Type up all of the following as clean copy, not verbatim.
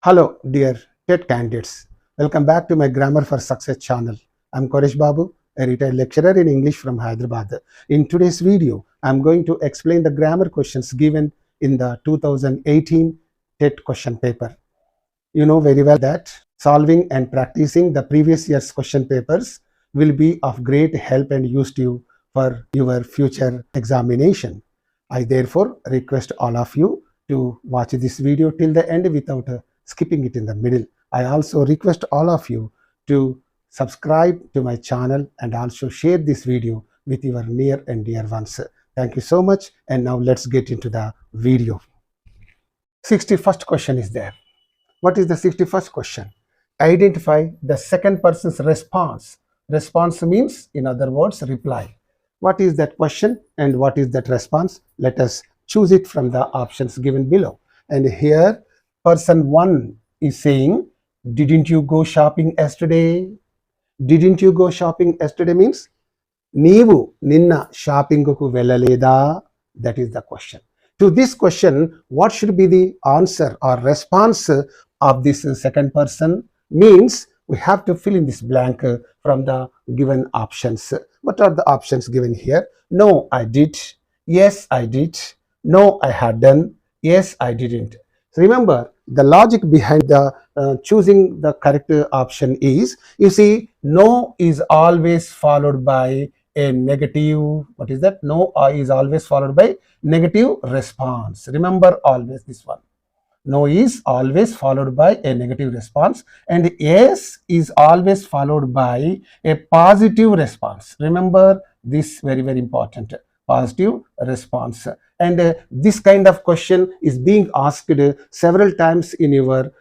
Hello, dear TET candidates. Welcome back to my Grammar for Success channel. I'm Koresh Babu, a retired lecturer in English from Hyderabad. In today's video, I'm going to explain the grammar questions given in the 2018 TET question paper. You know very well that solving and practicing the previous year's question papers will be of great help and use to you for your future examination. I therefore request all of you to watch this video till the end without skipping it in the middle. I also request all of you to subscribe to my channel and also share this video with your near and dear ones. Thank you so much, and now let's get into the video. 61st question is there. What is the 61st question? Identify the second person's response. Response means, in other words, reply. What is that question and what is that response? Let us choose it from the options given below. And here, person 1 is saying, didn't you go shopping yesterday? Didn't you go shopping yesterday means, Neevu ninna shopping ku vellaleda? That is the question. To this question, what should be the answer or response of this second person? Means we have to fill in this blank from the given options. What are the options given here? No, I did. Yes, I did. No, I had done. Yes, I didn't. So remember, the logic behind the choosing the correct option is, you see, no is always followed by a negative, what is that? No is always followed by negative response. Remember always this one. No is always followed by a negative response, and yes is always followed by a positive response. Remember this, very, very important. Positive response. And this kind of question is being asked several times in your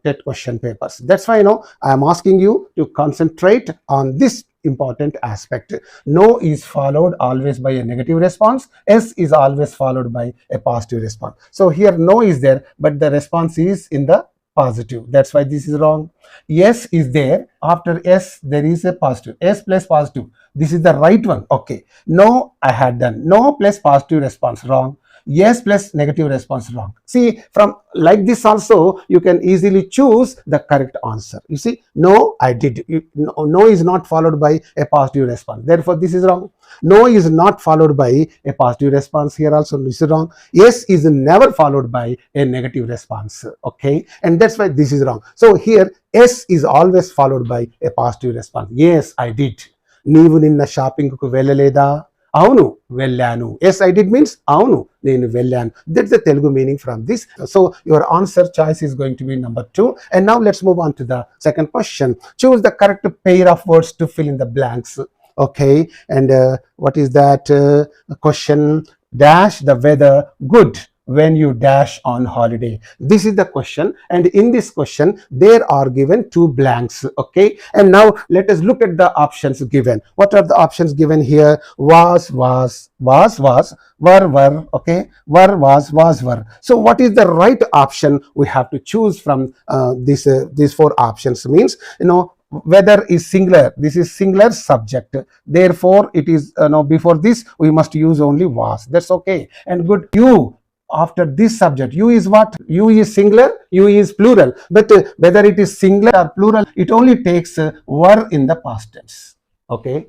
TET question papers. That's why I am asking you to concentrate on this important aspect. No is followed always by a negative response. Yes is always followed by a positive response. So here no is there, but the response is in the positive. That's why this is wrong. Yes is there. After yes, there is a positive. Yes plus positive. This is the right one. Okay. No, I had done. No plus positive response. Wrong. Yes plus negative response. Wrong. See, from like this also, you can easily choose the correct answer. You see, no, I did. No is not followed by a positive response. Therefore, this is wrong. No is not followed by a positive response. Here also this is wrong. Yes is never followed by a negative response. Okay. And that's why this is wrong. So here, yes is always followed by a positive response. Yes, I did. Neevu ninna shopping ku vellaleda? Avunu vellanu. Yes, I did means avunu nenu vellanu. That's the Telugu meaning from this. So your answer choice is going to be number 2. And now let's move on to the second question. Choose the correct pair of words to fill in the blanks. Okay, and what is that question? Dash the weather good when you dash on holiday. This is the question, and in this question there are given 2 blanks. Okay, and now let us look at the options given. What are the options given here? Was, were. Okay, were. So what is the right option we have to choose from these 4 options? Means, whether is singular. This is singular subject, therefore it is before this we must use only was. That's okay. And good. You, after this subject, you is what? You is singular, you is plural, but whether it is singular or plural, it only takes were in the past tense. Okay,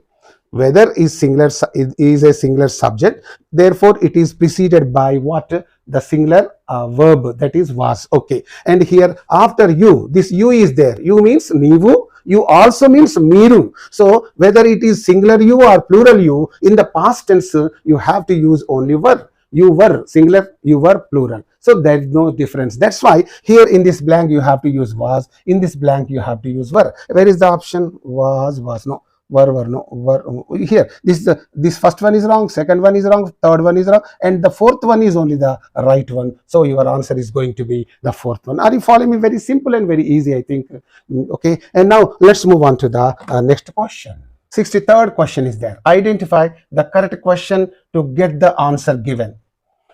whether is singular, is a singular subject, therefore it is preceded by what? The singular verb, that is was. Okay, and here after you, this you is there. You means neevu, you also means meeru. So whether it is singular you or plural you, in the past tense you have to use only were. You were singular, you were plural. So there is no difference. That's why here in this blank you have to use was. In this blank you have to use were. Where is the option? Was, no. Were, no. Were. Here, this first one is wrong, second one is wrong, third one is wrong, and the fourth one is only the right one. So your answer is going to be the fourth one. Are you following me? Very simple and very easy, I think. Okay, and now let's move on to the next question. 63rd question is there. Identify the correct question to get the answer given.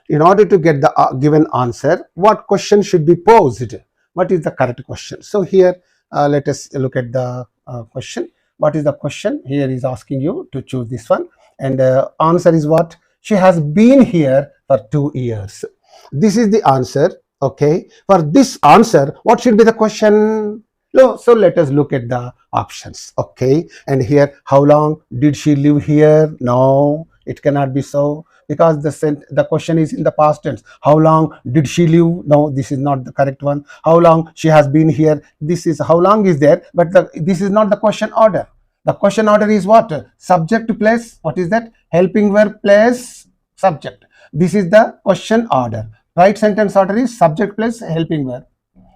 In order to get the given answer, what question should be posed? What is the correct question? So here, let us look at the question. What is the question? Here is asking you to choose this one. And answer is what? She has been here for 2 years. This is the answer. Okay, for this answer, what should be the question? So let us look at the options. Okay, and here, how long did she live here? No, it cannot be so, because the question is in the past tense. How long did she live? No, this is not the correct one. How long she has been here? This is how long is there, but this is not the question order. The question order is what? Subject plus, what is that? Helping verb plus subject. This is the question order. Right sentence order is subject plus helping verb.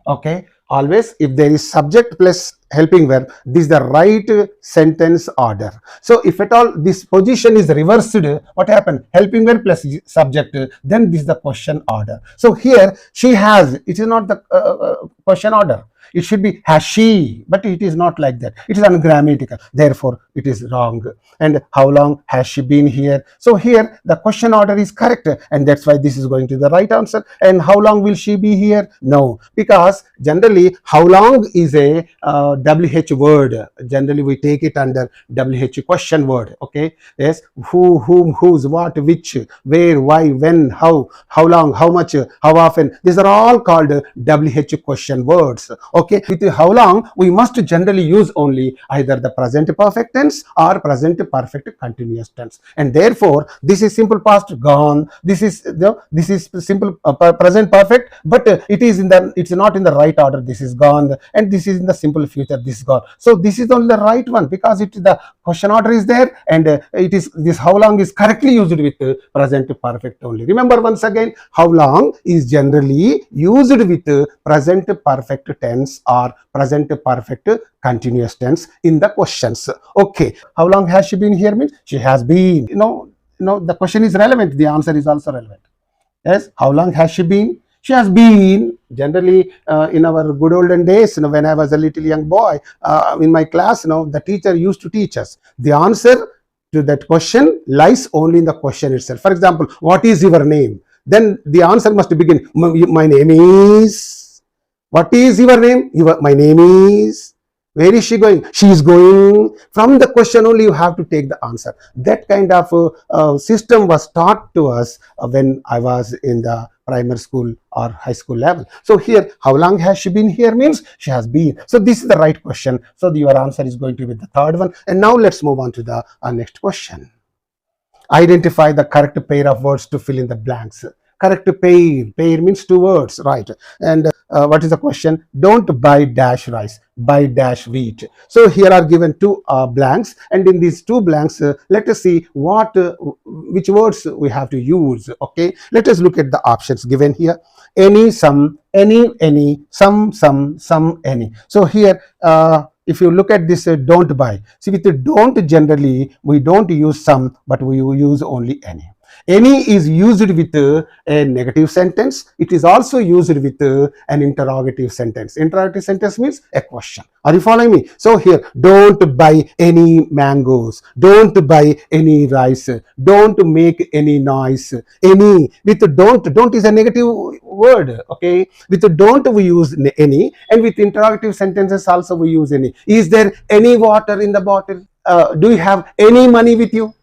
Okay, always if there is subject plus helping verb, this is the right sentence order. So if at all this position is reversed, what happened? Helping verb plus subject, then this is the question order. So here she has, it is not the question order. It should be has she, but it is not like that. It is ungrammatical, therefore it is wrong. And how long has she been here? So here the question order is correct, and that's why this is going to the right answer. And how long will she be here? No, because generally how long is a WH word. Generally we take it under WH question word. Okay, yes, who, whom, whose, what, which, where, why, when, how long, how much, how often. These are all called WH question words. Okay, with how long we must generally use only either the present perfect tense or present perfect continuous tense, and therefore this is simple past gone. This is simple present perfect, but it's not in the right order. This is gone, and this is in the simple future. This is gone. So this is only the right one, because the question order is there, and it is this how long is correctly used with present perfect only. Remember once again, how long is generally used with present perfect tense or present perfect continuous tense in the questions. Okay, how long has she been here means she has been. The question is relevant, the answer is also relevant. Yes, how long has she been? She has been. Generally, in our good olden days, when I was a little young boy, in my class, the teacher used to teach us the answer to that question lies only in the question itself. For example, what is your name? Then the answer must begin, my name is. What is your name? My name is. Where is she going? She is going. From the question only you have to take the answer. That kind of system was taught to us when I was in the primary school or high school level. So here, how long has she been here means she has been. So this is the right question. So your answer is going to be the third one. And now let's move on to the next question. Identify the correct pair of words to fill in the blanks. Correct pair. Pair means two words, right? And what is the question? Don't buy dash rice, buy dash wheat. So here are given two blanks, and in these two blanks, let us see which words we have to use. Okay, let us look at the options given here. Any, some, any, some, any. So here, if you look at this, don't buy. See, with the don't, generally we don't use some, but we use only any. Any is used with a negative sentence. It is also used with an interrogative sentence. Interrogative sentence means a question. Are you following me? So here, don't buy any mangoes. Don't buy any rice. Don't make any noise. Any with don't is a negative word. Okay, with don't we use any, and with interrogative sentences also we use any. Is there any water in the bottle? Do you have any money with you?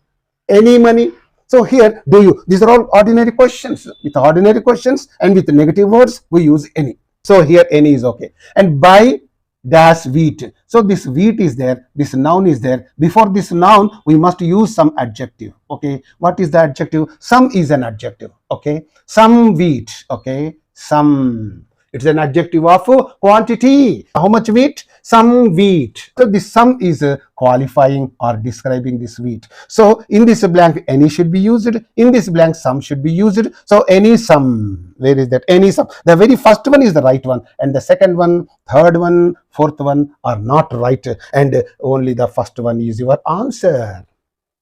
Any money? So here, these are all ordinary questions. With ordinary questions and with negative words, we use any. So here, any is okay. And buy dash wheat. So this wheat is there, this noun is there. Before this noun, we must use some adjective. Okay, what is the adjective? Some is an adjective. Okay, some wheat. Okay, some. It's an adjective of quantity. How much wheat? Some wheat. So this some is qualifying or describing this wheat. So in this blank, any should be used. In this blank, some should be used. So any, some. Where is that? Any, some. The very first one is the right one, and the second one, third one, fourth one are not right, and only the first one is your answer.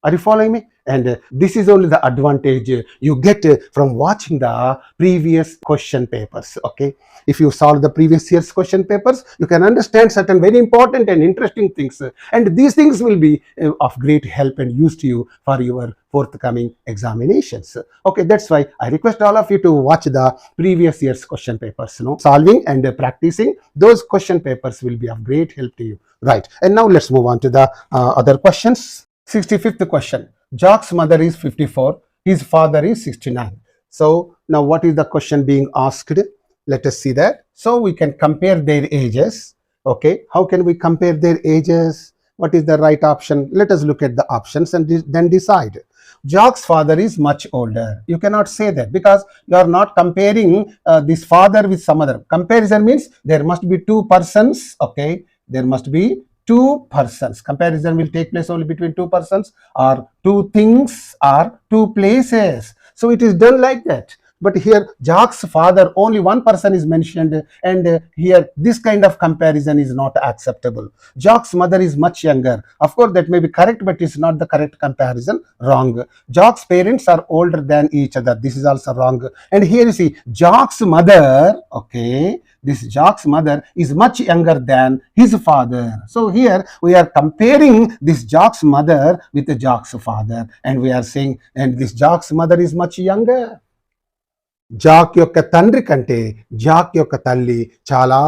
Are you following me? And this is only the advantage you get from watching the previous question papers. Okay, if you solve the previous year's question papers, you can understand certain very important and interesting things, and these things will be of great help and use to you for your forthcoming examinations. Okay, that's why I request all of you to watch the previous year's question papers. Solving and practicing those question papers will be of great help to you. Right, and now let's move on to the other questions. 65th question. Jock's mother is 54, his father is 69. So now what is the question being asked? Let us see that. So we can compare their ages. Okay, how can we compare their ages? What is the right option? Let us look at the options and then decide. Jock's father is much older. You cannot say that because you are not comparing this father with some other. Comparison means there must be two persons. Okay, there must be two persons. Comparison will take place only between two persons or two things or two places. So it is done like that. But here Jock's father, only one person is mentioned, and here this kind of comparison is not acceptable. Jock's mother is much younger. Of course, that may be correct, but it's not the correct comparison. Wrong. Jock's parents are older than each other. This is also wrong. And here you see Jock's mother, okay, this Jock's mother is much younger than his father. So here we are comparing this Jock's mother with the Jock's father, and we are saying, and this Jock's mother is much younger. Jack యొక్క తండ్రి కంటే Jack యొక్క తల్లి చాలా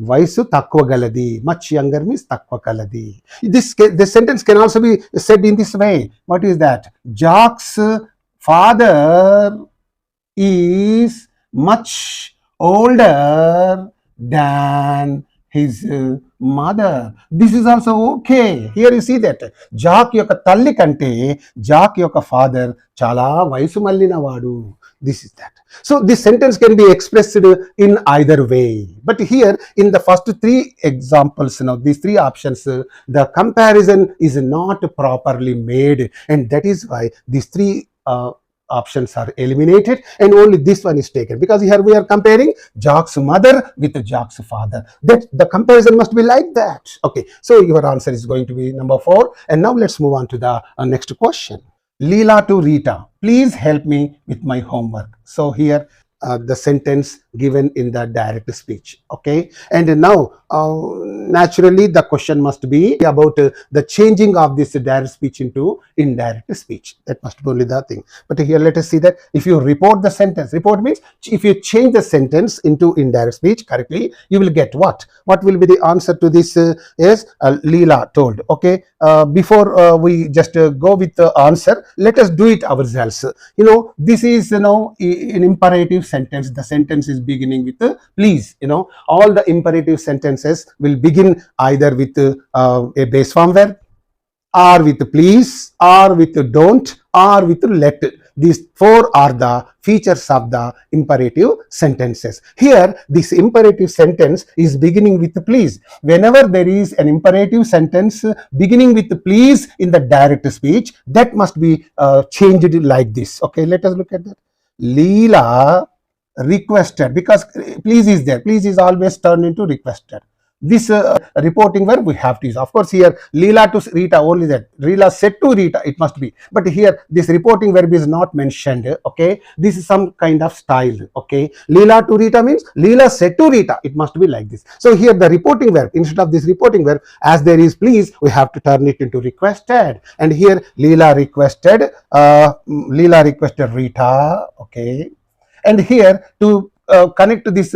వయసు తక్కువ గలది. Much younger means తక్కువ కలది. This sentence can also be said in this way. What is that? Jock's father is much older than his mother. This is also okay. Here you see that Jack యొక్క తల్లి కంటే Jack యొక్క father చాలా వయసు మళ్ళిన వాడు. This is that. So this sentence can be expressed in either way. But here in the first three examples, these three options, the comparison is not properly made, and that is why these three options are eliminated and only this one is taken, because here we are comparing Jock's mother with Jock's father. That the comparison must be like that. Okay, so your answer is going to be number 4. And now let's move on to the next question. Leela to Rita, please help me with my homework. So here the sentence given in the direct speech. Okay, and now naturally the question must be about the changing of this direct speech into indirect speech. That must be only the thing. But here let us see that if you report the sentence, report means if you change the sentence into indirect speech correctly, you will get what will be the answer to this is Leela told. Okay, before we just go with the answer, let us do it ourselves. This is an imperative sentence. The sentence is beginning with please. All the imperative sentences will begin either with a base form verb, or with please, or with don't, or with let. These four are the features of the imperative sentences. Here this imperative sentence is beginning with please. Whenever there is an imperative sentence beginning with please in the direct speech, that must be changed like this. Okay, let us look at that. Leela requested, because please is there. Please is always turned into requested. This reporting verb we have to use. Of course, here Leela to Rita, only that. Leela said to Rita, it must be. But here this reporting verb is not mentioned. Okay, this is some kind of style. Okay, Leela to Rita means Leela said to Rita. It must be like this. So here the reporting verb, instead of this reporting verb, as there is please, we have to turn it into requested. And here Leela requested Rita. Okay, and here to connect to this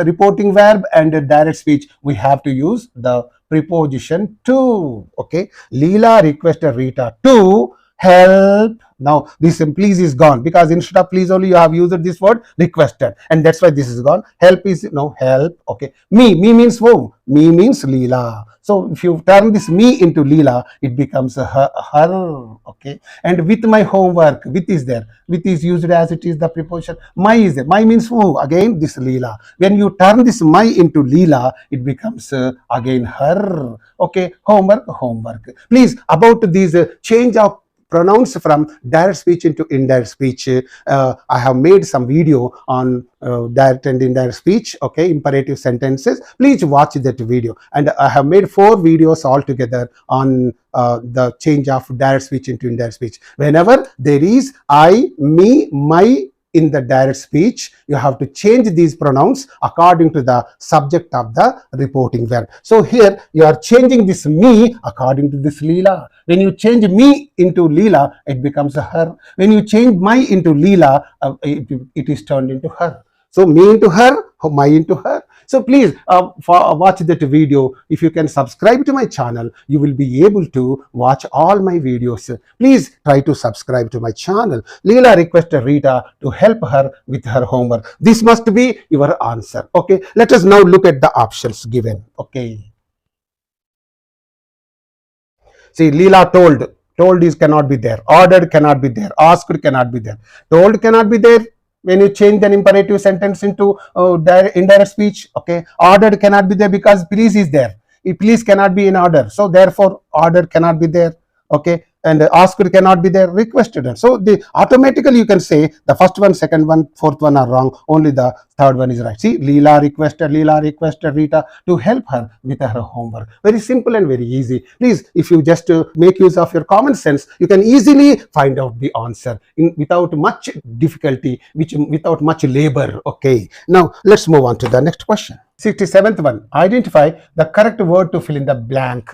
reporting verb and direct speech, we have to use the preposition to. Okay, Leela requested Rita to help. Now this please is gone, because instead of please only you have used this word requested, and that's why this is gone. Help is help. Okay, me means who? Me means Leela. So if you turn this me into Leela, it becomes her. Okay, and with my homework, with is there. With is used as it is the preposition. My is there. My means who? Again this Leela. When you turn this my into Leela, it becomes again her. Okay, homework. Please, about these change of pronouns from direct speech into indirect speech, I have made some video on direct and indirect speech. Okay, imperative sentences. Please watch that video. And I have made 4 videos altogether on the change of direct speech into indirect speech. Whenever there is I, me, my in the direct speech, you have to change these pronouns according to the subject of the reporting verb. So here you are changing this me according to this Leela. When you change me into Leela, it becomes her. When you change my into Leela, it is turned into her. So me into her, my into her. So please watch that video. If you can subscribe to my channel, you will be able to watch all my videos. Please try to subscribe to my channel. Leela requested Rita to help her with her homework. This must be your answer. Okay, let us now look at the options given. Okay, see, Leela told is cannot be there, ordered cannot be there, asked cannot be there, told cannot be there when you change an imperative sentence into indirect speech. Okay, ordered cannot be there because please is there. Please cannot be in order, so therefore ordered cannot be there. Okay, and asked cannot be there, requested. So the automatically you can say the first one, second one, fourth one are wrong, only the third one is right. See, Leela requested Rita to help her with her homework. Very simple and very easy. Please, if you just make use of your common sense, you can easily find out the answer without much difficulty, without much labor. Okay, now let's move on to the next question. 67th one, identify the correct word to fill in the blank.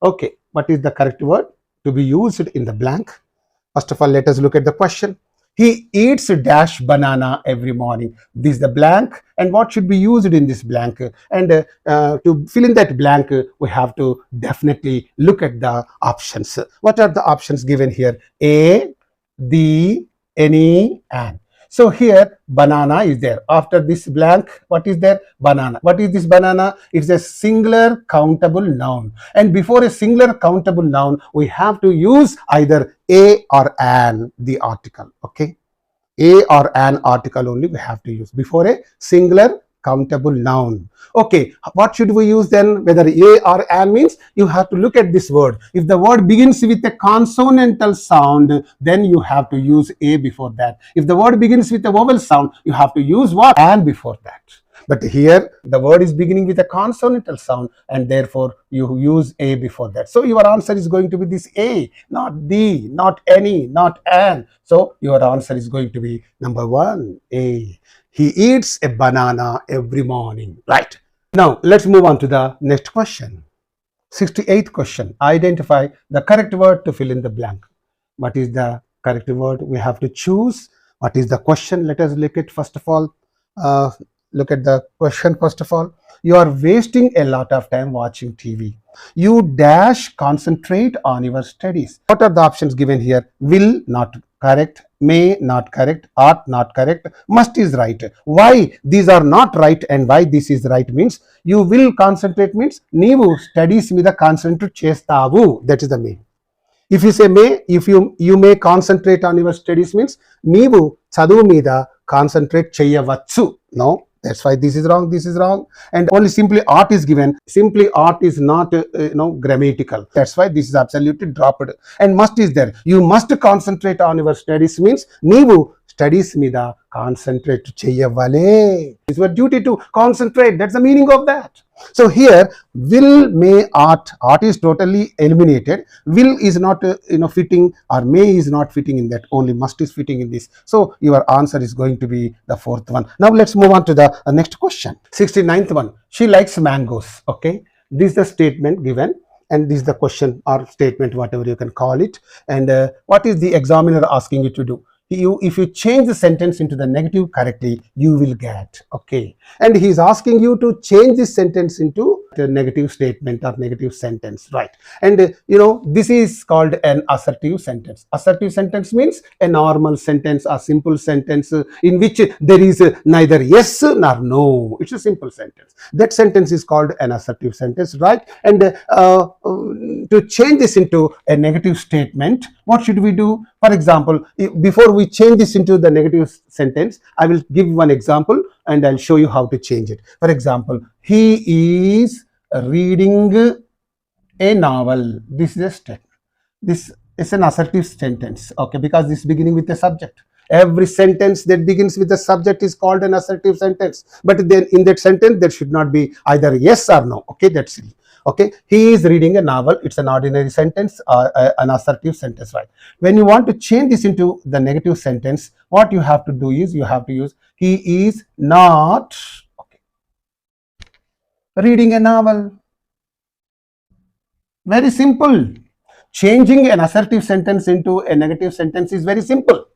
Okay, what is the correct word to be used in the blank? First of all, let us look at the question. He eats a dash banana every morning. This is the blank, and what should be used in this blank? And to fill in that blank, we have to definitely look at the options. What are the options given here? A, the, any, and. So here banana is there. After this blank, what is there? Banana. What is this banana? It's a singular countable noun. And before a singular countable noun, we have to use either a or an, the article. Okay. A or an article only we have to use before a singular countable noun. Okay, what should we use then? Whether a or an means, you have to look at this word. If the word begins with a consonantal sound, then you have to use a before that. If the word begins with a vowel sound, you have to use what? An before that. But here the word is beginning with a consonantal sound, and therefore you use a before that. So your answer is going to be this a, not the, not any, not an. So your answer is going to be number 1, A. He eats a banana every morning. Right. Now let's move on to the next question. 68th question. Identify the correct word to fill in the blank. What is the correct word? We have to choose. What is the question? Let us look at first of all. Look at the question first of all. You are wasting a lot of time watching TV. You dash concentrate on your studies. What are the options given here? Will, not correct. May, not correct. Ought, not correct. Must is right. Why these are not right and why this is right means, you will concentrate means నీవు studies మీద concentrate చేస్తావు. That is the main. If you say may, if you may concentrate on your studies means నీవు చదువు మీద concentrate చేయవచ్చు. No. That's why this is wrong, this is wrong. And only simply ought is given. Simply ought is not grammatical. That's why this is absolutely dropped. And must is there. You must concentrate on your studies means నీవు studies మీద concentrate చేయవలే. It's your duty to concentrate. That's the meaning of that. So here will, may, ought is totally eliminated. Will is not fitting, or may is not fitting in that. Only must is fitting in this. So your answer is going to be the 4th one. Now let's move on to the next question. 69th one. She likes mangoes. Okay, this is the statement given, and this is the question or statement, whatever you can call it. And what is the examiner asking you to do? If you change the sentence into the negative correctly, you will get. Okay, and he is asking you to change this sentence into a negative statement or negative sentence, right? And this is called an assertive sentence. Assertive sentence means a normal sentence or simple sentence in which there is neither yes nor no. It's a simple sentence. That sentence is called an assertive sentence, right? And to change this into a negative statement, what should we do? For example, before we change this into the negative sentence, I will give one example and I'll show you how to change it. For example, he is reading a novel. This is a statement. This is an assertive sentence, okay, because this is beginning with a subject. Every sentence that begins with a subject is called an assertive sentence. But then in that sentence, there should not be either yes or no. Okay, that's it. Okay, he is reading a novel. It's an ordinary sentence, an assertive sentence, right? When you want to change this into the negative sentence, what you have to do is you have to use he is not reading a novel. Very simple. Changing an assertive sentence into a negative sentence is very simple.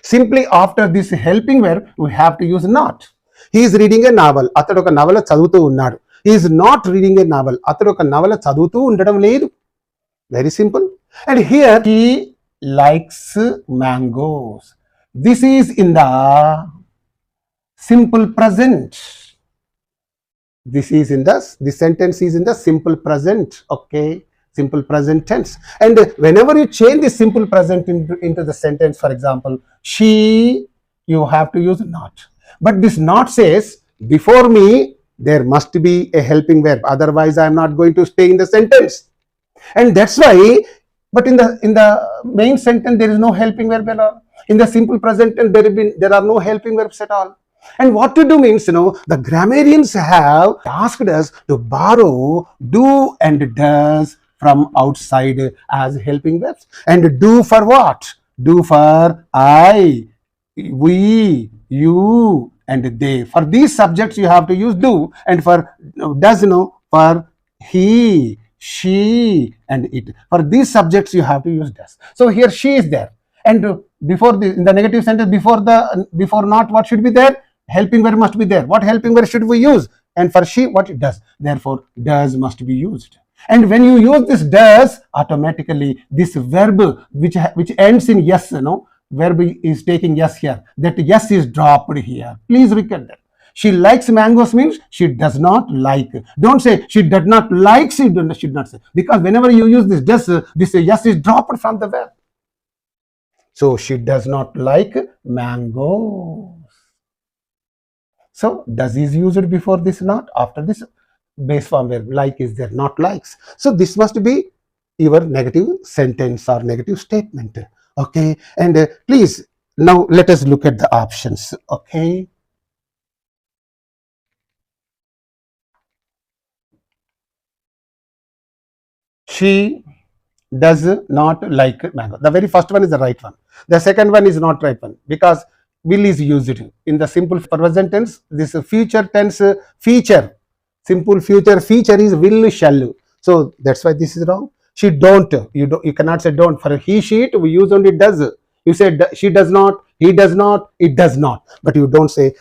Simply after this helping verb, we have to use not. he is reading a novel. అతడు ఒక నవల చదువుతూ ఉన్నాడు. he is not reading a novel. అతడు ఒక నవల చదువుతూ ఉండడం లేదు. Very simple. And here he likes mangoes. This is in the simple present. This sentence is in the simple present. Okay, simple present tense. And whenever you change the simple present into the sentence, for example, she, you have to use not. But this not says before me there must be a helping verb, otherwise I am not going to stay in the sentence. And that's why, but in the main sentence there is no helping verb at all. In the simple present tense there are no helping verbs at all. And what to do means, the grammarians have asked us to borrow do and does from outside as helping verbs. And do for what? Do for I, we, you, and they. For these subjects you have to use do, and for does, for he, she, and it. For these subjects you have to use does. So here she is there, and before in the negative sentence, before not, what should be there? Helping verb must be there. What helping verb should we use? And for she, what it does? Therefore does must be used. And when you use this does, automatically this verb which ends in yes, verb is taking yes here, that yes is dropped here. Please recall that. She likes mangoes means she does not like. Don't say she does not like, she should not say, because whenever you use this does, this yes is dropped from the verb. So she does not like mangoes. So does is used before this not, after this base form verb. Like is there, not likes. So this must be your negative sentence or negative statement. Okay, and please now let us look at the options. Okay, she does not like mango. The very first one is the right one. The second one is not right one, because will is used in the simple present tense. This future tense feature, simple future feature is will, shall. So that's why this is wrong. She don't, you cannot say don't. For he, she, it, we use only does. You say she does not, he does not, it does not, but you don't say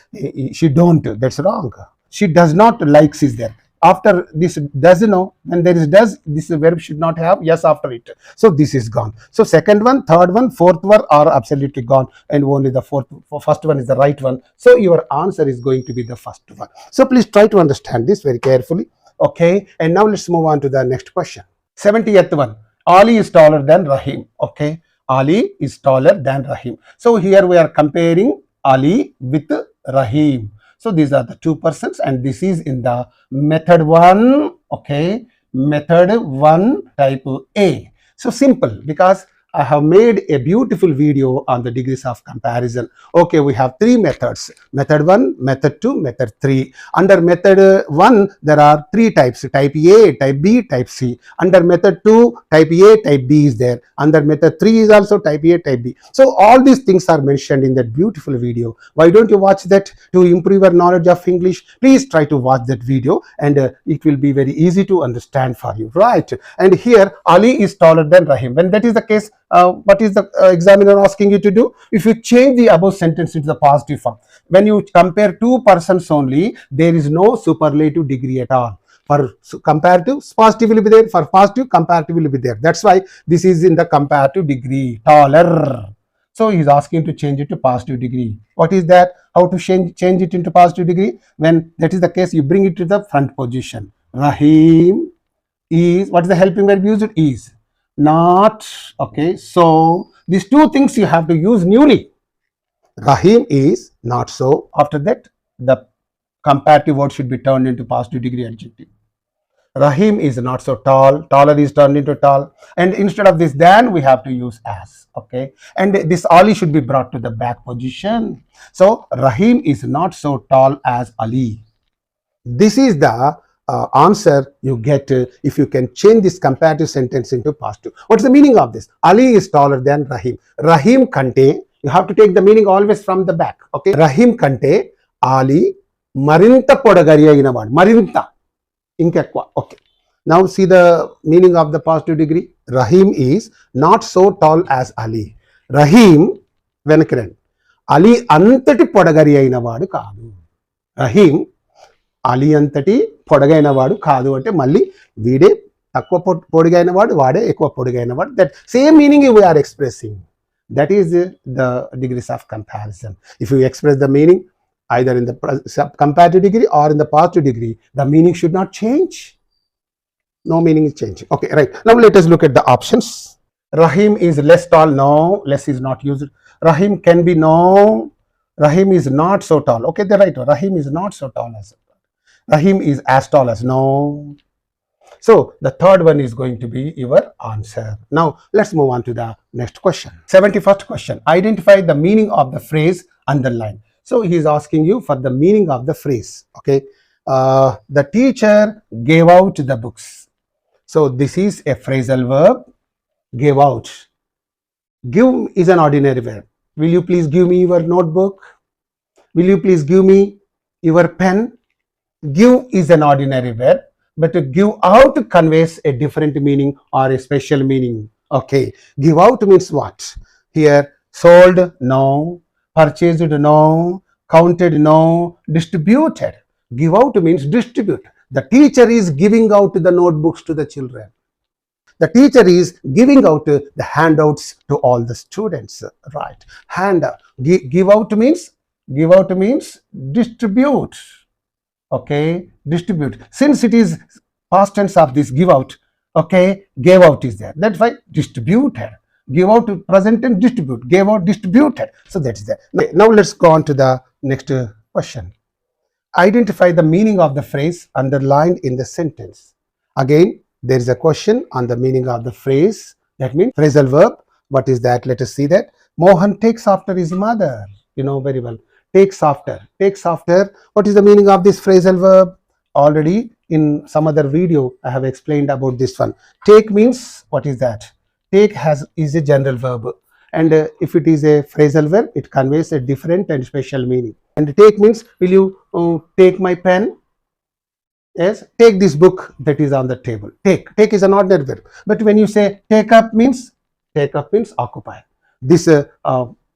she don't. That's wrong. She does not likes is there. After this does, when there is does, this verb should not have yes after it. So this is gone. So second one, third one, fourth one are absolutely gone, and only the first one is the right one. So your answer is going to be the first one. So please try to understand this very carefully. Okay, and now let's move on to the next question. 70th one. Ali is taller than Rahim. Okay, Ali is taller than Rahim. So here we are comparing Ali with Rahim. So these are the two persons, and this is in the method 1. Okay, method 1 type A. So simple, because I have made a beautiful video on the degrees of comparison. Okay, we have 3 methods: method 1, method 2, method 3. Under method 1 there are 3 types: type A, type B, type C. Under method 2, type A, type B is there. Under method 3 is also type A, type B. So all these things are mentioned in that beautiful video. Why don't you watch that to improve your knowledge of English? Please try to watch that video, and it will be very easy to understand for you, right? And here Ali is taller than Rahim. When that is the case, what is the examiner asking you to do? If you change the above sentence into the positive form, when you compare 2 persons only, there is no superlative degree at all. For comparative, positive will be there. For positive, comparative will be there. That's why this is in the comparative degree, taller. So he is asking to change it to positive degree. What is that? How to change it into positive degree? When that is the case, you bring it to the front position. Rahim is, what is the helping verb used? Is. Not. Okay, so these 2 things you have to use newly. Rahim is not so. After that, the comparative word should be turned into positive degree adjective. Rahim is not so tall. Taller is turned into tall, and instead of this than, we have to use as. Okay, and this Ali should be brought to the back position. So Rahim is not so tall as Ali. This is the answer you get if you can change this comparative sentence into positive. What's the meaning of this? Ali is taller than Rahim. Rahim kante, you have to take the meaning always from the back. Okay, Rahim kante Ali marinta podagari ayinavadu. Marinta, inkekwa. Okay, now see the meaning of the positive degree. Rahim is not so tall as Ali. Rahim venakaran Ali antati podagari ayinavadu kaadu. Rahim Ali అంతటి పొడగైన వాడు కాదు అంటే మళ్ళీ వీడే తక్కువ పొడిగైన వాడు, వాడే ఎక్కువ పొడిగైన వాడు. That same meaning we are expressing. That is the degrees of comparison. If you express the meaning either in the comparative degree or in the positive degree, the meaning should not change. No meaning is changing. Okay, right. Now let us look at the options. Rahim is less tall. No, less is not used. Rahim can be. No, Rahim is not so tall. Okay, they're right. Rahim is not so tall as. Rahim is as tall as. No. So the third one is going to be your answer. Now let's move on to the next question. 71st question. Identify the meaning of the phrase underline. So he is asking you for the meaning of the phrase. Okay. The teacher gave out the books. So this is a phrasal verb. Gave out. Give is an ordinary verb. Will you please give me your notebook? Will you please give me your pen? Give is an ordinary verb, but to give out conveys a different meaning or a special meaning. Okay, give out means what? Here, sold, no. Purchased, no. Counted, no. Distributed. Give out means distribute. The teacher is giving out the notebooks to the children. The teacher is giving out the handouts to all the students. Right. Handout. Give out means distribute. Okay, distribute. Since it is past tense of this give out, okay, gave out is there. That's why distributed. Give out present tense, distribute. Gave out, distributed. So that is there. Now let's go on to the next question. Identify the meaning of the phrase underlined in the sentence. Again, there is a question on the meaning of the phrase. That means phrasal verb. What is that? Let us see that. Mohan takes after his mother. You know very well. Takes after. Takes after. What is the meaning of this phrasal verb? Already in some other video I have explained about this one. Take means, what is that? Take is a general verb, and if it is a phrasal verb, it conveys a different and special meaning. And take means, will you take my pen? Yes, take this book that is on the table. Take is an ordinary verb, but when you say take up means occupy. This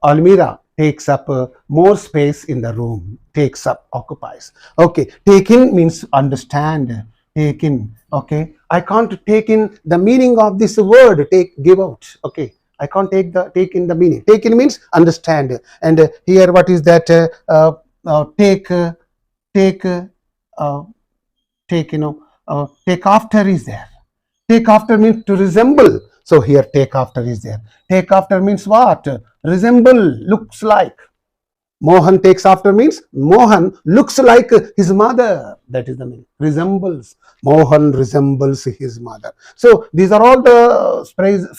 almirah takes up more space in the room. Takes up, occupies. Okay, take in means understand. Take in. Okay, I can't take in the meaning of this word. Give out. Okay, I can't take in the meaning. Take in means understand. And here, what is that? Take after is there. Take after means to resemble. So here take after is there. Take after means what? Resemble, looks like. Mohan takes after means Mohan looks like his mother. That is the meaning. Resembles. Mohan resembles his mother. So these are all the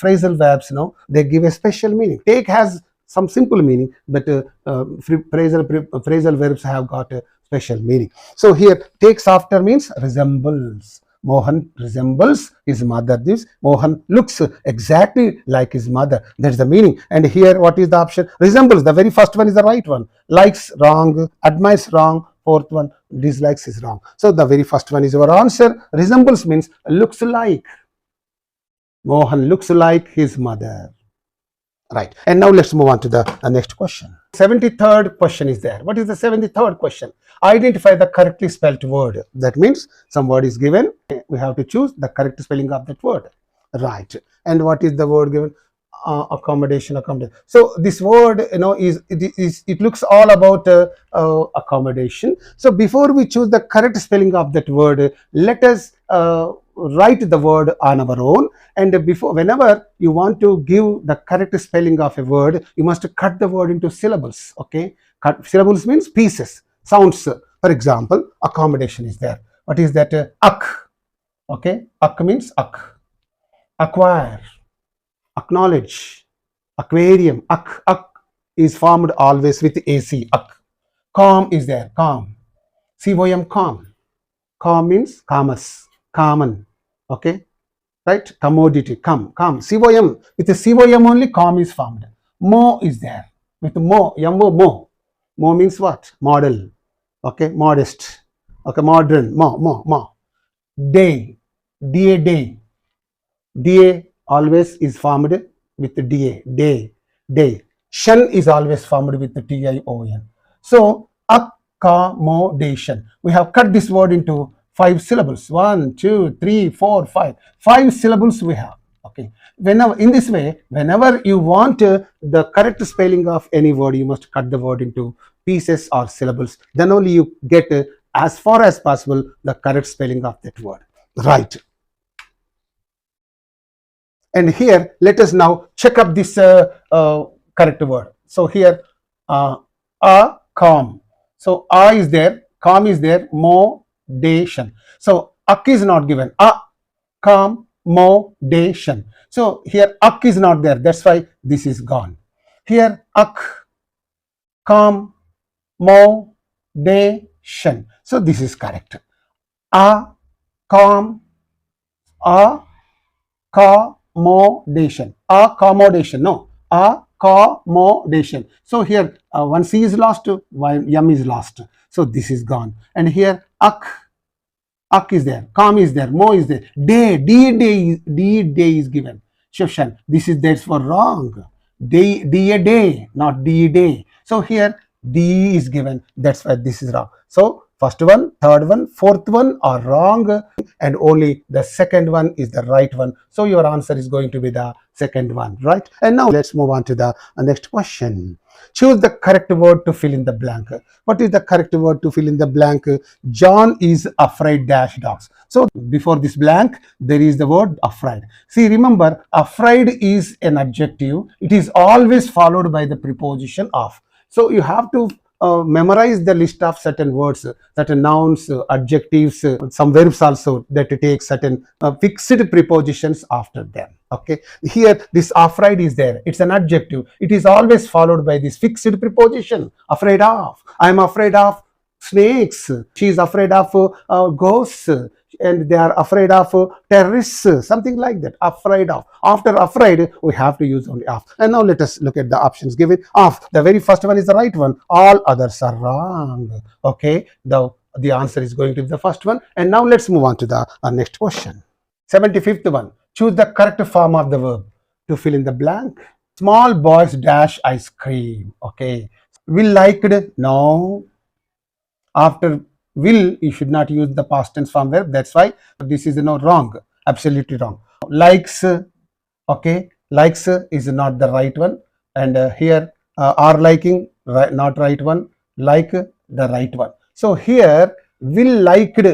phrasal verbs. They give a special meaning. Take has some simple meaning, but phrasal verbs have got a special meaning. So here takes after means resembles. Mohan resembles his mother. This Mohan looks exactly like his mother. That's the meaning. And here, what is the option? Resembles. The very first one is the right one. Likes, wrong. Admires, wrong. Fourth one, dislikes, is wrong. So the very first one is our answer. Resembles means looks like. Mohan looks like his mother. Right. And now let's move on to the next question. 73rd question is there. What is the 73rd question? Identify the correctly spelled word. That means some word is given. We have to choose the correct spelling of that word. Right. And what is the word given? Accommodation. So this word, it looks all about accommodation. So before we choose the correct spelling of that word, let us write the word on our own. And whenever you want to give the correct spelling of a word, you must cut the word into syllables. Okay, syllables means pieces, sounds. For example, accommodation is there. What is that? Ak. Okay, ak means ak. Acquire, acknowledge, aquarium. Ak is formed always with AC. Ak. Calm is there. Calm. COM, calm. Calm means commerce, common. Okay, right? Commodity. Calm. COM. With the COM only, calm is formed. Mo is there. With mo, mo. Mo means what? Model. Okay, modest. Okay, modern. Mo. Day. Day. DA always is formed with the DA. Day. Shun is always formed with the TION. So accommodation. We have cut this word into 5 syllables. 1, 2, 3, 4, 5. 5 syllables we have. Okay. Whenever in this way, whenever you want the correct spelling of any word, you must cut the word into pieces or syllables. Then only you get as far as possible the correct spelling of that word. Right. And here, let us now check up this correct word. So here, calm. So is there, calm is there, modation. So ak is not given. Accommodation. So here ak is not there. That's why this is gone. Here accommodation. So this is correct. Accommodation. No. Accommodation. So here one C is lost, one M is lost. So this is gone. And here ak is there, calm is there, mo is there, day is given. Shushan, this is therefore wrong. Day, a day, not day. So here D is given. That's why this is wrong. So first one, third one, fourth one are wrong, and only the second one is the right one. So your answer is going to be the second one, right? And now let's move on to the next question. Choose the correct word to fill in the blank. What is the correct word to fill in the blank? John is afraid dash dogs. So before this blank, there is the word afraid. See, remember, afraid is an adjective. It is always followed by the preposition of. So you have to memorize the list of certain words, certain nouns, adjectives, some verbs also that take certain fixed prepositions after them. Okay, here this afraid is there. It's an adjective. It is always followed by this fixed preposition. Afraid of. I am afraid of snakes. She is afraid of ghosts. And they are afraid of terrorists, something like that. Afraid of. After afraid, we have to use only of. And now let us look at the options given. Of. The very first one is the right one. All others are wrong. Okay. The answer is going to be the first one. And now let's move on to the next question. 75th one. Choose the correct form of the verb to fill in the blank. Small boys dash ice cream. Okay. Will liked? No. After will, you should not use the past tense form verb. That's why this is wrong, absolutely wrong. Likes, okay, likes is not the right one. And here are liking, not right one, like the right one. So here will liked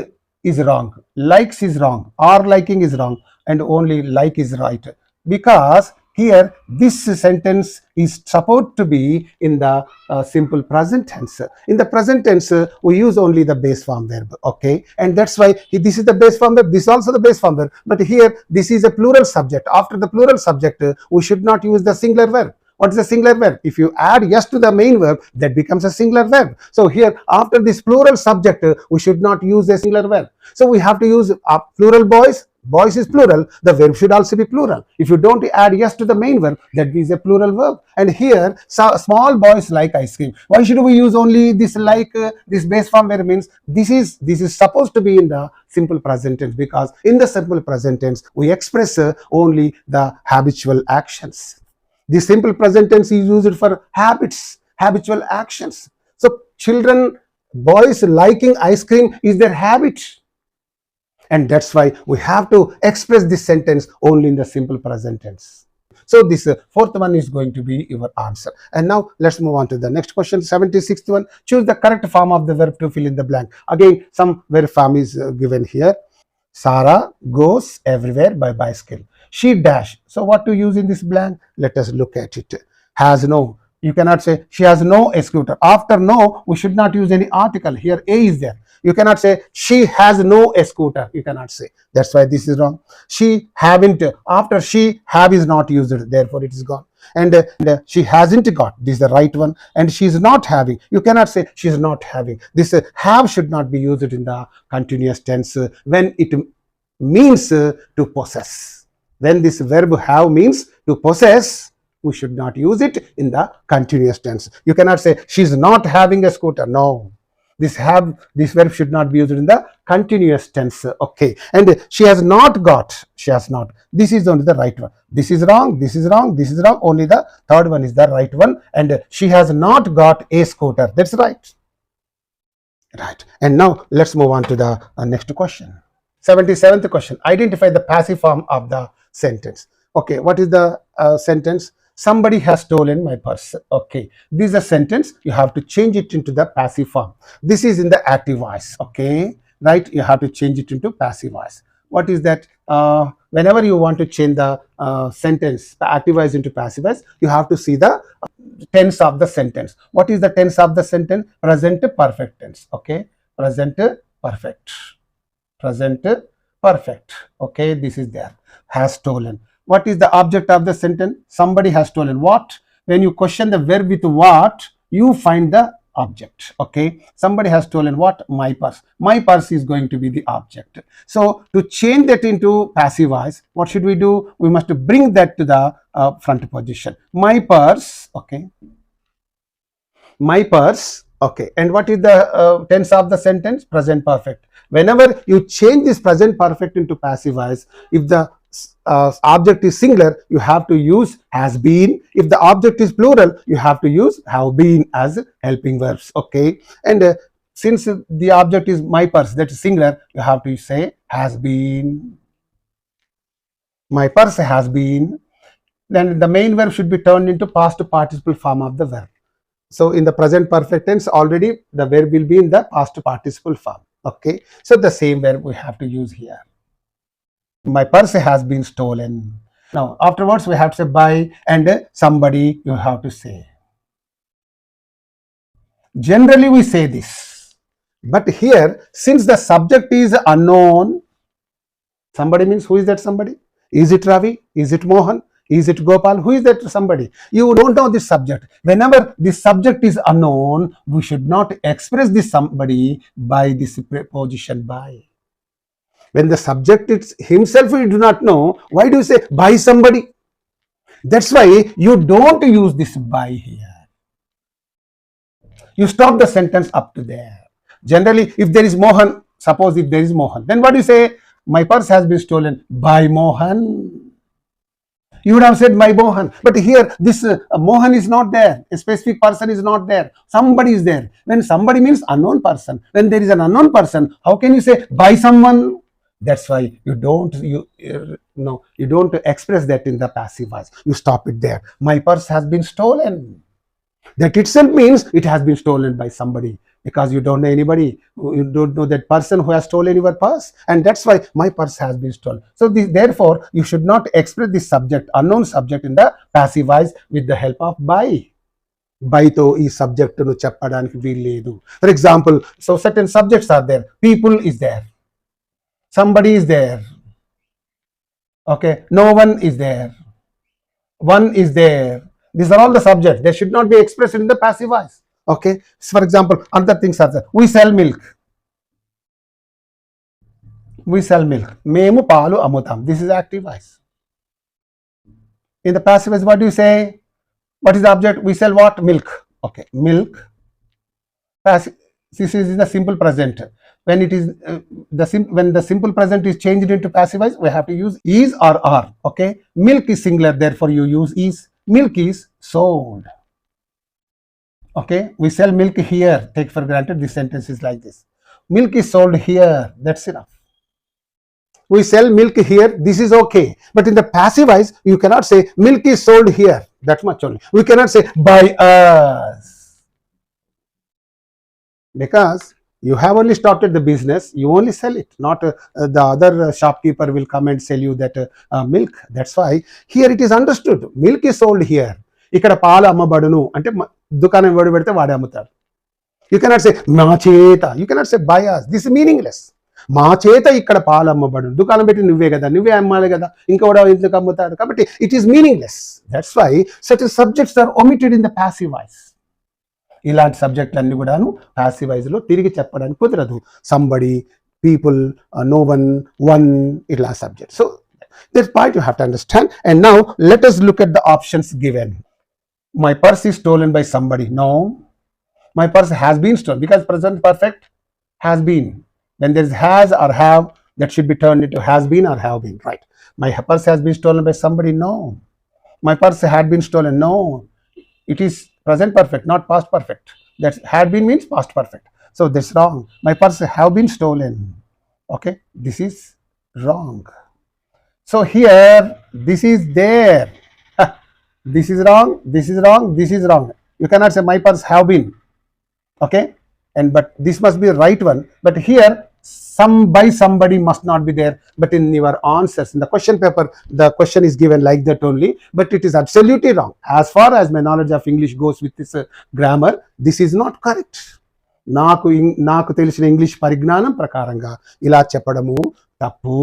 is wrong, likes is wrong, are liking is wrong, and only like is right, because here this sentence is supposed to be in the simple present tense. In the present tense, we use only the base form verb. Okay, and that's why this is the base form verb. This is also the base form verb. But here this is a plural subject. After the plural subject, we should not use the singular verb. What is a singular verb? If you add yes to the main verb, that becomes a singular verb. So here, after this plural subject, we should not use a singular verb. So we have to use plural boys. Boys is plural. The verb should also be plural. If you don't add yes to the main verb, that is a plural verb. And here, small boys like ice cream. Why should we use only this like? This base form verb means this is supposed to be in the simple present tense, because in the simple present tense we express only the habitual actions. The simple present tense is used for habits, habitual actions. So children, boys liking ice cream is their habit. And that's why we have to express this sentence only in the simple present tense. So this fourth one is going to be your answer. And now let's move on to the next question, 76th one. Choose the correct form of the verb to fill in the blank. Again, some verb form is given here. Sarah goes everywhere by bicycle. She dash. So what to use in this blank? Let us look at it. Has no. You cannot say she has no scooter. After no, we should not use any article. Here A is there. You cannot say she has no scooter. You cannot say. That's why this is wrong. She haven't. After she have is not used. Therefore it is gone. And she hasn't got. This is the right one. And she is not having. You cannot say she is not having. This have should not be used in the continuous tense when it means to possess. When this verb have means to possess, we should not use it in the continuous tense. You cannot say she is not having a scooter. No. This verb should not be used in the continuous tense. Okay. And she has not got. She has not. This is only the right one. This is wrong. This is wrong. This is wrong. Only the third one is the right one. And she has not got a scooter. That's right. Right. And now let's move on to the next question. 77th question. Identify the passive form of the sentence. Okay, what is the sentence? Somebody has stolen my purse. Okay, this is a sentence. You have to change it into the passive form. This is in the active voice. Okay, right? You have to change it into passive voice. What is that? Whenever you want to change the sentence, the active voice into passive voice, you have to see the tense of the sentence. What is the tense of the sentence? Present perfect tense. Okay, present perfect. Present perfect. Okay, this is there. Has stolen. What is the object of the sentence? Somebody has stolen. What? When you question the verb with what, you find the object. Okay, somebody has stolen what? My purse. My purse is going to be the object. So to change that into passive voice, what should we do? We must bring that to the front position. My purse. Okay, my purse. Okay, and what is the tense of the sentence? Present perfect. Whenever you change this present perfect into passive voice, if the object is singular, you have to use has been. If the object is plural, you have to use have been as helping verbs. Okay, and since the object is my purse, that is singular, you have to say has been. My purse has been. Then the main verb should be turned into past participle form of the verb. So in the present perfect tense, already the verb will be in the past participle form. Okay, so the same verb we have to use here. My purse has been stolen. Now afterwards we have to say by and somebody you have to say. Generally we say this, but here since the subject is unknown, somebody means who is that somebody? Is it Ravi? Is it Mohan? Is it Gopal? Who is that somebody? You don't know this subject. Whenever this subject is unknown, we should not express this somebody by this preposition by. When the subject is himself we do not know, why do you say by somebody? That's why you don't use this by here. You stop the sentence up to there. Generally, if there is Mohan, suppose if there is Mohan, then what do you say? My purse has been stolen by Mohan. You would have said my Mohan, but here this Mohan is not there. A specific person is not there. Somebody is there. When somebody means unknown person. When there is an unknown person, how can you say by someone? That's why you don't express that in the passive voice. You stop it there. My purse has been stolen. That itself means it has been stolen by somebody, because you don't know anybody. You don't know that person who has stolen your purse, and that's why my purse has been stolen. So therefore you should not express this subject, unknown subject, in the passive voice with the help of by. Byతో ఈ subject ను చెప్పడానికి వీల్లేదు. For example, so certain subjects are there. People is there. Somebody is there. Okay, no one is there. One is there. These are all the subjects. They should not be expressed in the passive voice. Okay. So for example, other things are there. We sell milk. We sell milk. Memu paalu amutam. This is active voice. In the passive voice, what do you say? What is the object? We sell what? Milk. Okay. Milk. Passive. This is in the simple present. When it is when the simple present is changed into passive voice, we have to use is or are. Okay. Milk is singular, therefore you use is. Milk is sold. Okay, we sell milk here. Take for granted this sentence is like this. Milk is sold here. That's enough. We sell milk here. This is okay. But in the passive voice, you cannot say milk is sold here. That much only. We cannot say by us. Because you have only started the business, you only sell it, not the other shopkeeper will come and sell you that milk. That's why here it is understood. Milk is sold here. ఇక్కడ పాలు అమ్మబడును అంటే దుకాణం ఎవడు పెడితే వాడే అమ్ముతాడు. You cannot say మా చేత. You cannot say by us. This is meaningless. మా చేత ఇక్కడ పాలు అమ్మబడును. దుకాణం పెట్టి నువ్వే కదా, నువ్వే అమ్మాలి కదా, ఇంకెవడో ఎందుకు అమ్ముతాడు. కాబట్టి it is meaningless. That's why certain subjects are omitted in the passive voice. ఇలాంటి సబ్జెక్టులన్నీ కూడాను పాసివ్ వాయిస్ లో తిరిగి చెప్పడానికి కుదరదు. Somebody, people, no one, one, ఇలా subject. So this point you have to understand. And now let us look at the options given. My purse is stolen by somebody. No. My purse has been stolen, because present perfect has been. When there is has or have, that should be turned into has been or have been, right? My purse has been stolen by somebody. No. My purse had been stolen. No. It is present perfect, not past perfect. That had been means past perfect. So that's wrong. My purse have been stolen. Okay, this is wrong. So here, this is there. This is wrong, this is wrong, this is wrong. You cannot say my purse have been. Okay, and but this must be the right one. But here, some by somebody must not be there. But in your answers, in the question paper, the question is given like that only. But it is absolutely wrong. As far as my knowledge of English goes with this grammar, this is not correct. నాకు తెలిసిన English పరిజ్ఞానం ప్రకారంగా ఇలా చెప్పడము తప్పు.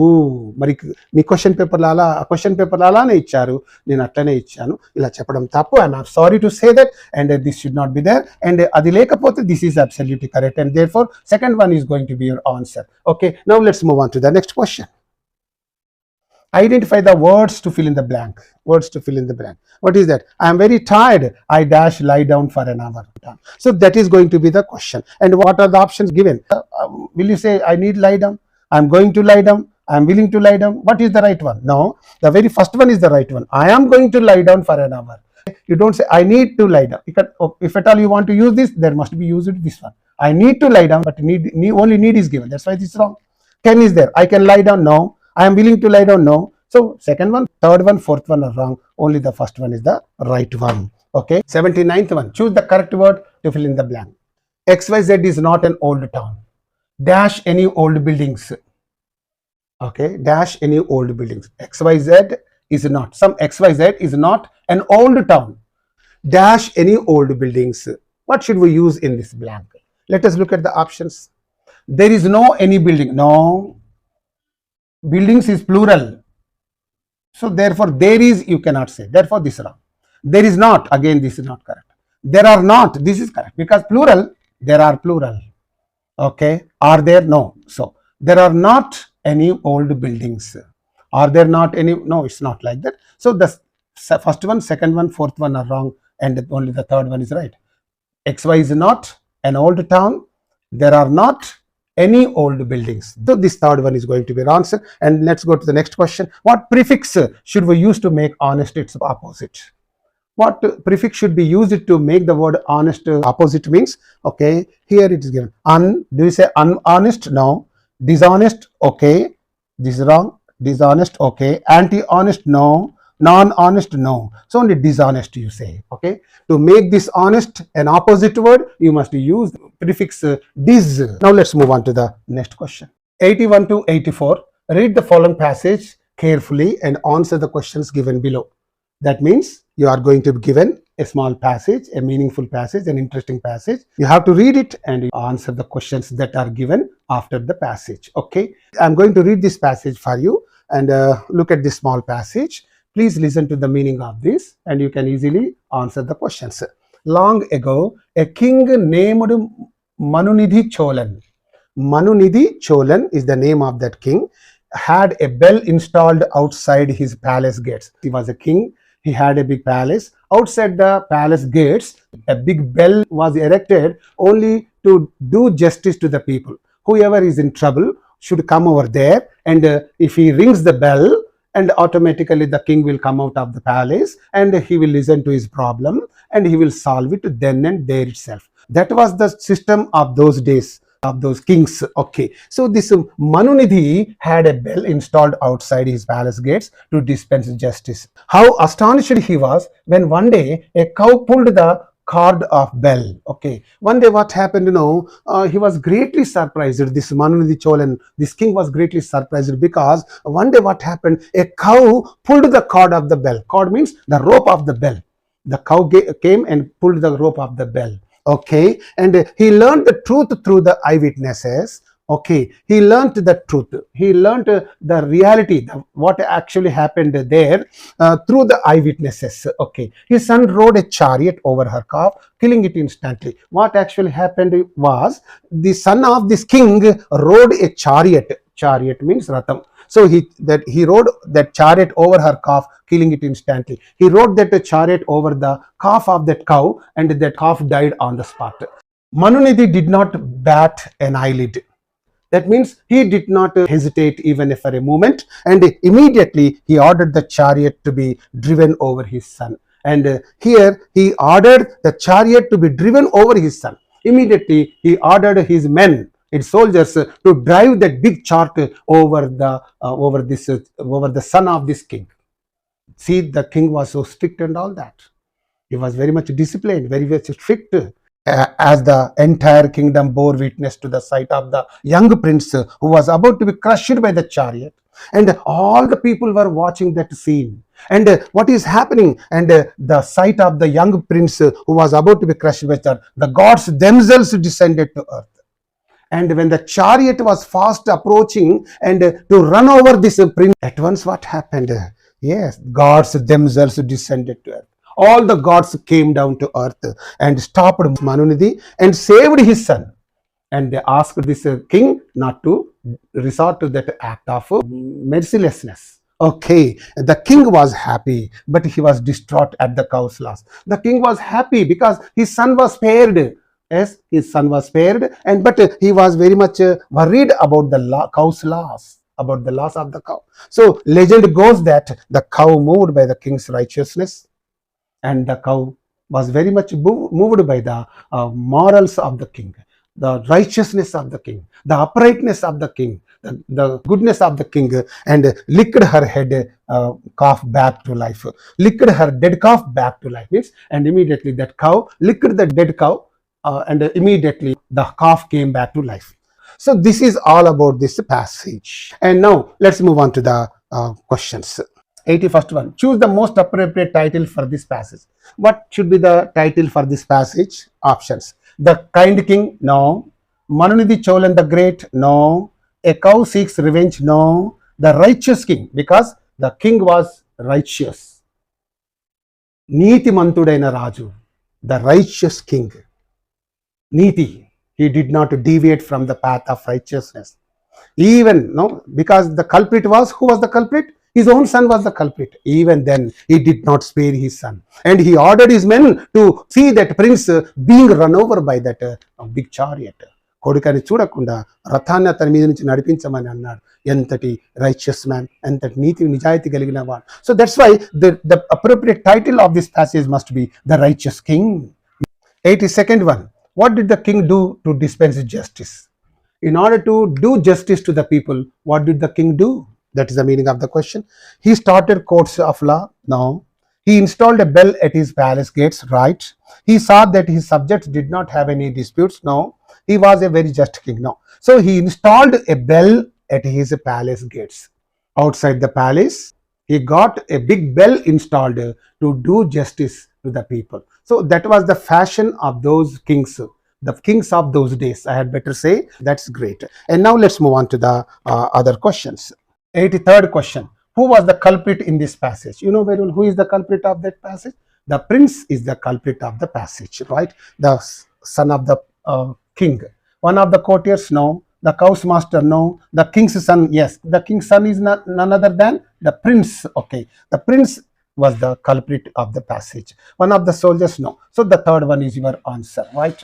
మరి మీ question పేపర్లో అలానే ఇచ్చారు, నేను అట్లనే ఇచ్చాను. ఇలా చెప్పడం తప్పు. I'm sorry to say that, and this should not be there. And అది లేకపోతే this is absolutely correct, and there four second one is going to be your answer. Okay, now let's move on to the next question. Identify the words to fill in the blank. Words to fill in the blank. What is that? I am very tired. I dash lie down for an hour. So that is going to be the question. And what are the options given? Will you say I need lie down? I am going to lie down. I am willing to lie down. What is the right one? No, the very first one is the right one. I am going to lie down for an hour. You don't say I need to lie down. If at all you want to use this, there must be used this one. I need to lie down, but only need is given. That's why this is wrong. Can is there? I can lie down. No. I am willing to lie down. No. So second one, third one, fourth one are wrong. Only the first one is the right one. Okay. 79th one. Choose the correct word to fill in the blank. XYZ is not an old town. Dash any old buildings. Okay. Dash any old buildings. XYZ is not. Some XYZ is not an old town. Dash any old buildings. What should we use in this blank? Let us look at the options. There is no any building. No. Buildings is plural. So therefore there is, you cannot say. Therefore this is wrong. There is not. Again this is not correct. There are not. This is correct. Because plural, there are plural. Okay. Are there? No. So there are not any old buildings. Are there not any? No, it's not like that. So the first one, second one, fourth one are wrong. And only the third one is right. XY is not an old town. There are not any old buildings. So this third one is going to be the answer. And let's go to the next question. What prefix should we use to make honest its opposite? What prefix should be used to make the word honest opposite means? Okay, here it is given. Do you say unhonest? No. Dishonest? Okay. This is wrong. Dishonest? Okay. Anti-honest? No. Non-honest? No. So only dishonest you say. Okay. To make this honest an opposite word, you must use prefix dis. Now let's move on to the next question. 81 to 84. Read the following passage carefully and answer the questions given below. That means you are going to be given a small passage, a meaningful passage, an interesting passage. You have to read it and answer the questions that are given after the passage. Okay. I'm going to read this passage for you and look at this small passage. Please listen to the meaning of this and you can easily answer the questions. Long ago, a king named Manunidhi Cholan. Manunidhi Cholan is the name of that king. Had a bell installed outside his palace gates. He was a king. He had a big palace. Outside the palace gates, a big bell was erected only to do justice to the people. Whoever is in trouble should come over there, and if he rings the bell, and automatically the king will come out of the palace and he will listen to his problem and he will solve it then and there itself. That was the system of those days, of those kings. Okay. So this Manunidhi had a bell installed outside his palace gates to dispense justice. How astonished he was when one day a cow pulled the cord of bell. Okay. One day what happened, he was greatly surprised. This Manunidhi Cholan, this king was greatly surprised because one day what happened, a cow pulled the cord of the bell. Cord means the rope of the bell. The cow came and pulled the rope of the bell. Okay. And he learned the truth through the eyewitnesses. Okay, he learnt the truth. He learnt the reality, what actually happened there through the eyewitnesses. Okay, his son rode a chariot over her calf, killing it instantly. What actually happened was the son of this king rode a chariot. Chariot means ratham. So he rode that chariot over her calf, killing it instantly. He rode that chariot over the calf of that cow, and that calf died on the spot. Manunidhi did not bat an eyelid. That means he did not hesitate even for a moment, and immediately he ordered the chariot to be driven over his son. And here he ordered the chariot to be driven over his son. immediately he ordered his men, its soldiers, to drive that big chart over the son of this king. See, the king was so strict and all that. He was very much disciplined, very much strict. As the entire kingdom bore witness to the sight of the young prince who was about to be crushed by the chariot, and all the people were watching that scene. And what is happening? And the sight of the young prince who was about to be crushed by the gods themselves descended to earth. And when the chariot was fast approaching and to run over this prince, at once what happened? Yes, gods themselves descended to earth. All the gods came down to earth and stopped Manunidhi and saved his son. And they asked this king not to resort to that act of mercilessness. Okay, the king was happy, but he was distraught at the cow's loss. The king was happy because his son was spared. Yes, his son was spared, and but he was very much worried about the cow's loss, about the loss of the cow. So legend goes that the cow moved by the king's righteousness, and the cow was very much moved by the morals of the king, the righteousness of the king, the uprightness of the king, the goodness of the king, and licked her head calf back to life, licked her dead calf back to life. Means, and immediately that cow licked the dead cow, and immediately the calf came back to life. So this is all about this passage. And now let's move on to the questions. 81st one. Choose the most appropriate title for this passage. What should be the title for this passage? Options. The Kind King? No. Manunidhi Cholan the Great? No. A Cow Seeks Revenge? No. The Righteous King, because the king was righteous. Niti Mantudaina Raju, the righteous king. Niti, he did not deviate from the path of righteousness. Even, no, because the culprit was, who was the culprit? His own son was the culprit. Even then, he did not spare his son. And he ordered his men to see that prince being run over by that big chariot. కొడుకని చూడకుండా రథాన్ని అతని మీద నుంచి నడిపించమని అన్నాడు. ఎంతటి righteous man, ఎంతటి నీతి నిజాయితీ కలిగిన వాడు. So that's why the appropriate title of this passage must be the righteous king. 82nd one. What did the king do to dispense justice? In order to do justice to the people, what did the king do? That is the meaning of the question. He started courts of law? No. He installed a bell at his palace gates? Right. He saw that his subjects did not have any disputes? No. He was a very just king? No. So he installed a bell at his palace gates. Outside the palace, he got a big bell installed to do justice to the people. So that was the fashion of those kings, the kings of those days, I had better say. That's great. And now let's move on to the other questions. 83rd question. Who was the culprit in this passage? You know very well who is the culprit of that passage? The prince is the culprit of the passage, right? The son of the king. One of the courtiers? No. The cow's master? No. The king's son? Yes. The king's son is none other than the prince. Okay. The prince was the culprit of the passage. One of the soldiers? No. So the third one is your answer, right?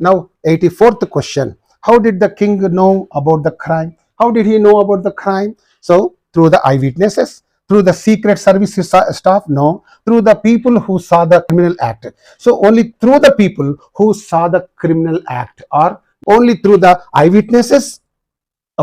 Now 84th question. How did the king know about the crime? How did he know about the crime? So through the eyewitnesses, through the secret service staff? No. Through the people who saw the criminal act. So only through the people who saw the criminal act, or only through the eyewitnesses?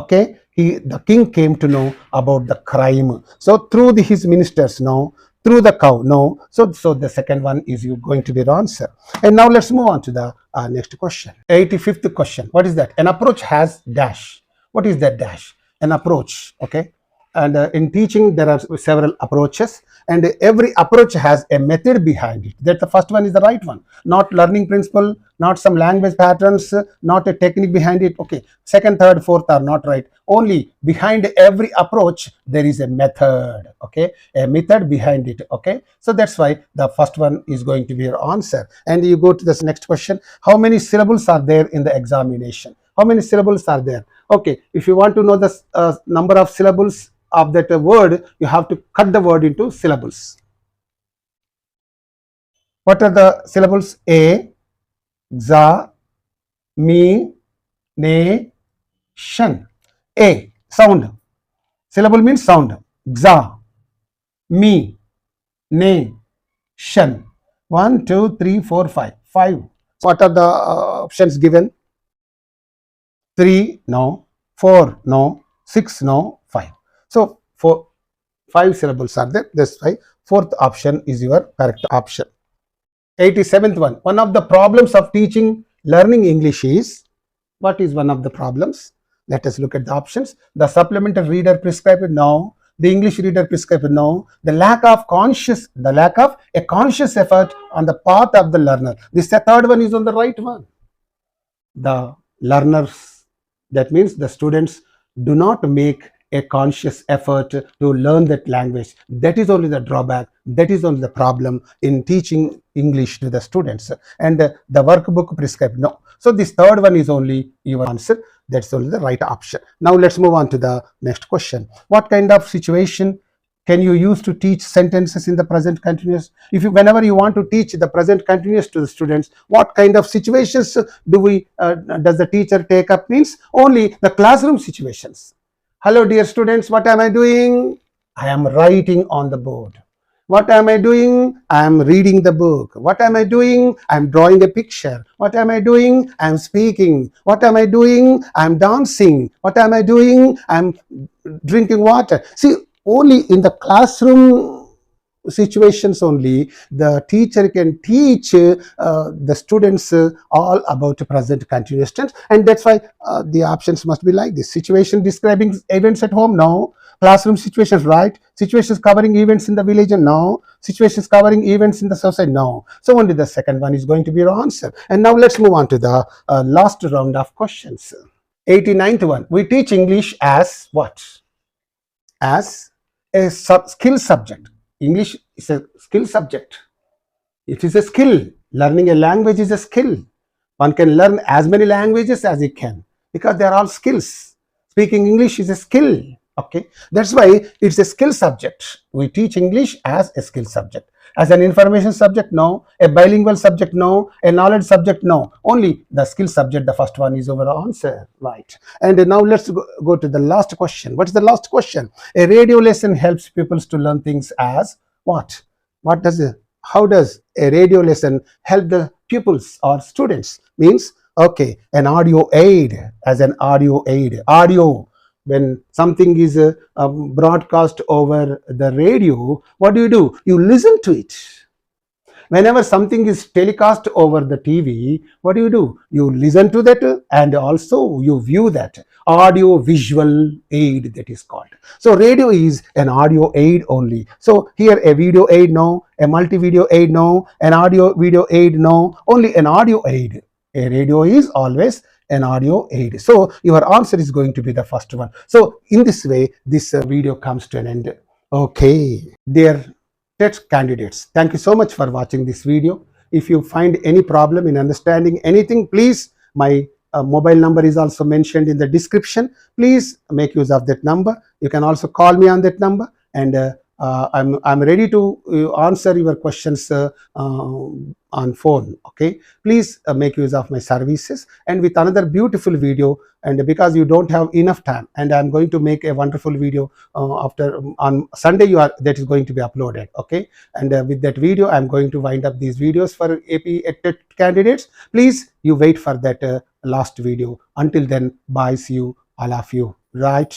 Okay, the king came to know about the crime. So through his ministers? No. Through the cow? No. So the second one is going to be the answer. And now let's move on to the next question. 85th question. What is that? An approach has dash. What is that dash? An approach. Okay. And in teaching, there are several approaches, and every approach has a method behind it. That the first one is the right one, not learning principle, not some language patterns, not a technique behind it. Okay, second, third, fourth are not right. Only behind every approach there is a method. Okay, a method behind it. Okay, so that's why the first one is going to be your answer. And you go to this next question. How many syllables are there in the examination? How many syllables are there? Okay, if you want to know the number of syllables of that word, you have to cut the word into syllables. What are the syllables? A, za, me, ne, shan. A, sound. Syllable means sound. Za, me, ne, shan. 1, 2, 3, 4, 5. 5 What are the options given? 3 no, 4 no, 6 no, 5. So 5 syllables are there. That's why fourth option is your correct option. 87th one. One of the problems of teaching learning English is, what is one of the problems? Let us look at the options. The supplemental reader prescribed no. The English reader prescribed no. The lack of a conscious effort on the part of the learner. This the third one is on the right one. The learners, that means the students, do not make a conscious effort to learn that language. That is only the drawback. That is only the problem in teaching English to the students. And the workbook prescribed no. So this third one is only your answer. That's only the right option. Now let's move on to the next question. What kind of situation can you use to teach sentences in the present continuous? Whenever you want to teach the present continuous to the students, what kind of situations does the teacher take up? Means only the classroom situations. Hello dear students, what am I doing? I am writing on the board. What am I doing? I am reading the book. What am I doing? I am drawing a picture. What am I doing? I am speaking. What am I doing? I am dancing. What am I doing? I am drinking water. See, only in the classroom situations only the teacher can teach the students all about present continuous tense, and that's why the options must be like this. Situation describing events at home, no. Classroom situations, right. Situations covering events in the village, no. Situations covering events in the society, no. So only the second one is going to be your answer. And now let's move on to the last round of questions. 89th one. We teach English as what? As a skill subject. English is a skill subject. It is a skill. Learning a language is a skill. One can learn as many languages as he can because they are all skills. Speaking English is a skill. Okay, that's why it's a skill subject. We teach English as a skill subject. As an information subject, no. A bilingual subject, no. A knowledge subject, no. Only the skill subject, the first one is our answer, right? And now let's go to the last question. What is the last question? A radio lesson helps people to learn things as what? How does a radio lesson help the pupils or students? Means, okay, an audio aid, as an audio aid. Audio, when something is broadcast over the radio, what do? You listen to it. Whenever something is telecast over the TV, what do? You listen to that and also you view that. Audio visual aid, that is called. So radio is an audio aid only. So here a video aid, no. A multi-video aid, no. An audio video aid, no. Only an audio aid. A radio is always an audio aid. So your answer is going to be the first one. So in this way, this video comes to an end. Okay, dear TET candidates, thank you so much for watching this video. If you find any problem in understanding anything, please, my mobile number is also mentioned in the description. Please make use of that number. You can also call me on that number, and I'm ready to answer your questions on phone. Okay, please make use of my services, and with another beautiful video. And because you don't have enough time, and I'm going to make a wonderful video on Sunday, that is going to be uploaded. Okay, and with that video I'm going to wind up these videos for AP TET candidates. Please, you wait for that last video. Until then, bye, see you, all of you, right?